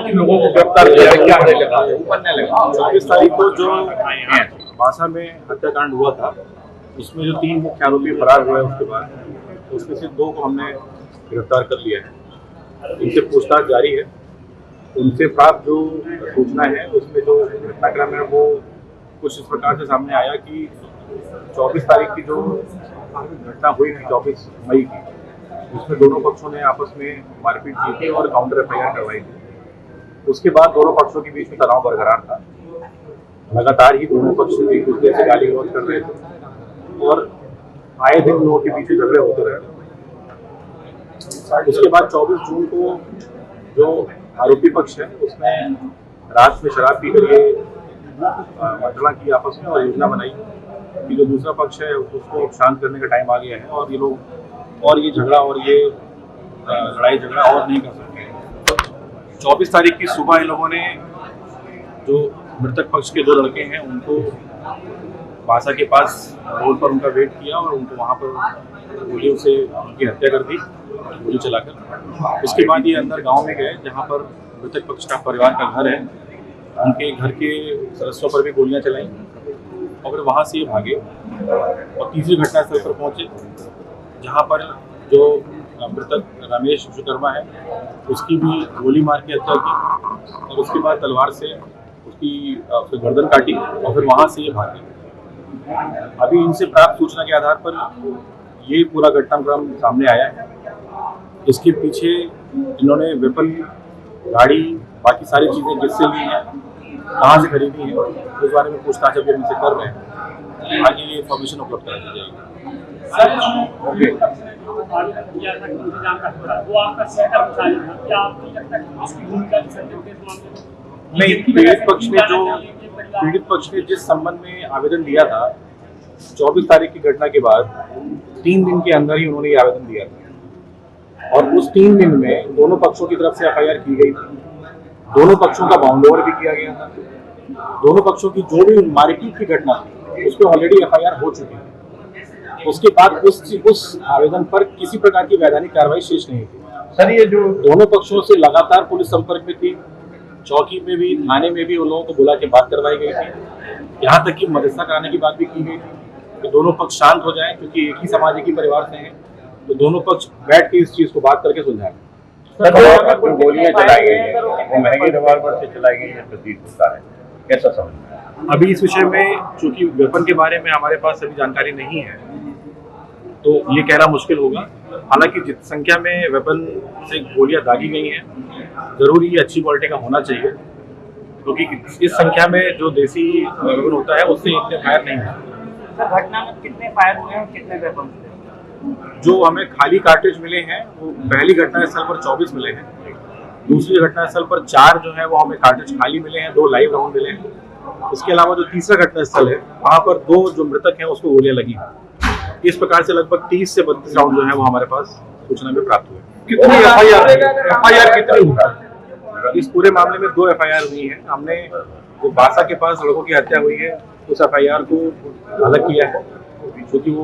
किन लोगों को गिरफ्तार किया है, क्या है लगा बनने लगा? 24 तारीख को जो बासा में हत्याकांड हुआ था, उसमें जो 3 मुख्य आरोपी फरार हुए उसके बाद उसमें से 2 को हमने गिरफ्तार कर लिया है। इनसे पूछताछ जारी है। उनसे प्राप्त जो सूचना है उसमें जो घटनाक्रम है वो कुछ इस प्रकार से सामने आया कि 24 तारीख की जो घटना हुई थी 24 मई की, उसमें दोनों पक्षों ने आपस में मारपीट की थी और काउंटर एफआईआर करवाई थी। उसके बाद दोनों पक्षों के बीच में तनाव बरकरार था। लगातार ही दोनों पक्ष एक दूसरे से गाली गलौज कर रहे थे और आए दिन लोगों के पीछे झगड़े होते रहे। उसके बाद 24 जून को जो आरोपी पक्ष है उसने रात में शराब पी कर ये मंत्रणा की आपस में और योजना बनाई कि जो दूसरा पक्ष है उसको शांत करने का टाइम आ गया है और ये लोग और ये झगड़ा और ये लड़ाई झगड़ा और नहीं कर सकते। 24 तारीख की सुबह इन लोगों ने जो मृतक पक्ष के 2 लड़के हैं उनको बासा के पास रोड पर उनका वेट किया और उनको वहाँ पर गोलियों से उनकी हत्या कर दी, गोली चलाकर। उसके बाद ये अंदर गांव में गए जहाँ पर मृतक पक्ष का परिवार का घर है। उनके घर के सदस्यों पर भी गोलियां चलाई और फिर वहाँ से ये भागे और तीसरी घटनास्थल पर पहुँचे जहाँ पर जो मृतक रमेश विश्वकर्मा है उसकी भी गोली मार के हत्या की और उसके बाद तलवार से उसकी गर्दन काटी और फिर वहाँ से ये भागे। अभी इनसे प्राप्त सूचना के आधार पर ये पूरा घटनाक्रम सामने आया है। इसके पीछे इन्होंने वेपन, गाड़ी, बाकी सारी चीज़ें किससे ली हैं, कहाँ से खरीदी है, उस बारे में पूछताछ अभी हमसे कर रहे हैं। आगे ये इन्फॉर्मेशन उपलब्ध करा दी जाएगी। नहीं, पीड़ित पक्ष ने जिस संबंध में आवेदन दिया था 24 तारीख की घटना के बाद 3 दिन के अंदर ही उन्होंने ये आवेदन दिया था और उस 3 दिन में दोनों पक्षों की तरफ से एफआईआर की गई थी। दोनों पक्षों का बाउंड ओवर भी किया गया था। दोनों पक्षों की जो भी मारपीट की घटना थी उस पर ऑलरेडी एफआईआर हो चुकी थी। उसके बाद उस आवेदन पर किसी प्रकार की वैधानिक कार्रवाई शेष नहीं थी। सर ये जो दोनों पक्षों से लगातार पुलिस संपर्क में थी, चौकी में भी, थाने में भी उन लोगों को बुला के बात करवाई गई थी। यहाँ तक कि मध्यस्थता कराने की बात भी की गई थी कि दोनों पक्ष शांत हो जाएं क्योंकि एक ही समाज, एक ही परिवार से हैं, तो दोनों पक्ष बैठ के इस चीज को बात करके सुलझाएं। गोलियां चलाई गई है वो महंगी रिवॉल्वर से चलाई गई है प्रतीत होता है, कैसा समझ? अभी इस विषय में चूंकि वेपन के बारे में हमारे पास अभी जानकारी नहीं है तो ये कहना मुश्किल होगा। हालांकि जिस संख्या में वेपन से गोलियां दागी गई हैं जरूरी ये अच्छी क्वालिटी का होना चाहिए क्योंकि इस संख्या में जो देसी वेपन होता है उससे इतने फायर नहीं होते। घटना में कितने फायर हुए हैं, कितने वेपन थे? जो हमें खाली कार्ट्रिज मिले हैं वो पहली घटनास्थल पर 24 मिले हैं। दूसरी घटनास्थल पर 4 जो है वो हमें कार्ट्रिज खाली मिले हैं, 2 लाइव राउंड मिले हैं। उसके अलावा जो तीसरा घटनास्थल है वहाँ पर 2 जो मृतक हैं उसको गोलियां लगी। इस प्रकार से लगभग 30 से 32 राउंड जो है वो हमारे पास सूचना में प्राप्त हुए। कितनी एफआईआर कितनी हुआ? इस पूरे मामले में 2 एफआईआर हुई है। हमने जो बासा के पास लड़कों की हत्या हुई है उस एफआईआर को अलग किया है क्योंकि वो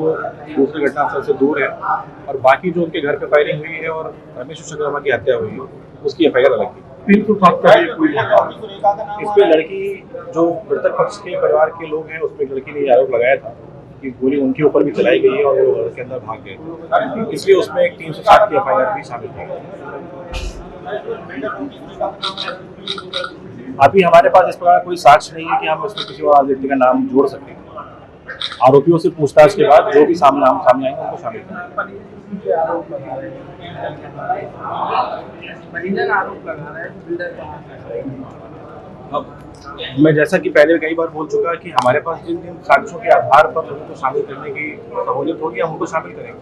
दूसरे घटनास्थल से दूर है और बाकी जो उनके घर पे फायरिंग हुई है और रमेश विश्वकर्मा की हत्या हुई है उसकी एफआईआर अलग की। इस पे लड़की जो मृतक पक्ष के परिवार के लोग हैं उसमें लड़की ने आरोप लगाया था कि गोली उनके ऊपर भी चलाई गई है और वो घर के अंदर भाग गए, इसलिए उसमें एक 360 की एफआईआर भी शामिल थी। अभी हमारे पास इस प्रकार कोई साक्ष्य नहीं है कि हम उसमें किसी और व्यक्ति का नाम जोड़ सकें। आरोपियों से पूछताछ के बाद जो भी सामने आएंगे उनको शामिल करेंगे। अब मैं जैसा कि पहले कई बार बोल चुका कि हमारे पास जिन जिन साक्ष्यों के आधार पर लोगों को शामिल करने की सहूलियत होगी हम उनको शामिल करेंगे।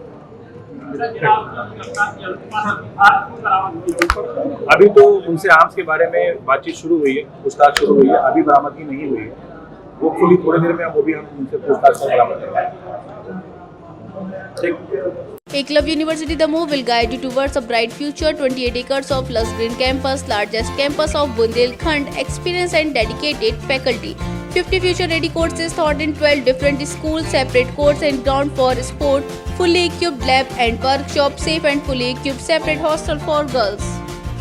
अभी तो उनसे आर्म्स के बारे में बातचीत शुरू हुई है, पूछताछ शुरू हुई है, अभी बरामदगी नहीं हुई है। वो खुली थोड़ी देर में वो भी हम उनसे पूछताछ कर बरामद करेंगे। Eklavya University Damoh will guide you towards a bright future. 28 acres of lush green campus, largest campus of Bundelkhand, experienced and dedicated faculty. 50 future-ready courses taught in 12 different schools, separate courts and ground for sport, fully equipped lab and workshop, safe and fully equipped separate hostel for girls.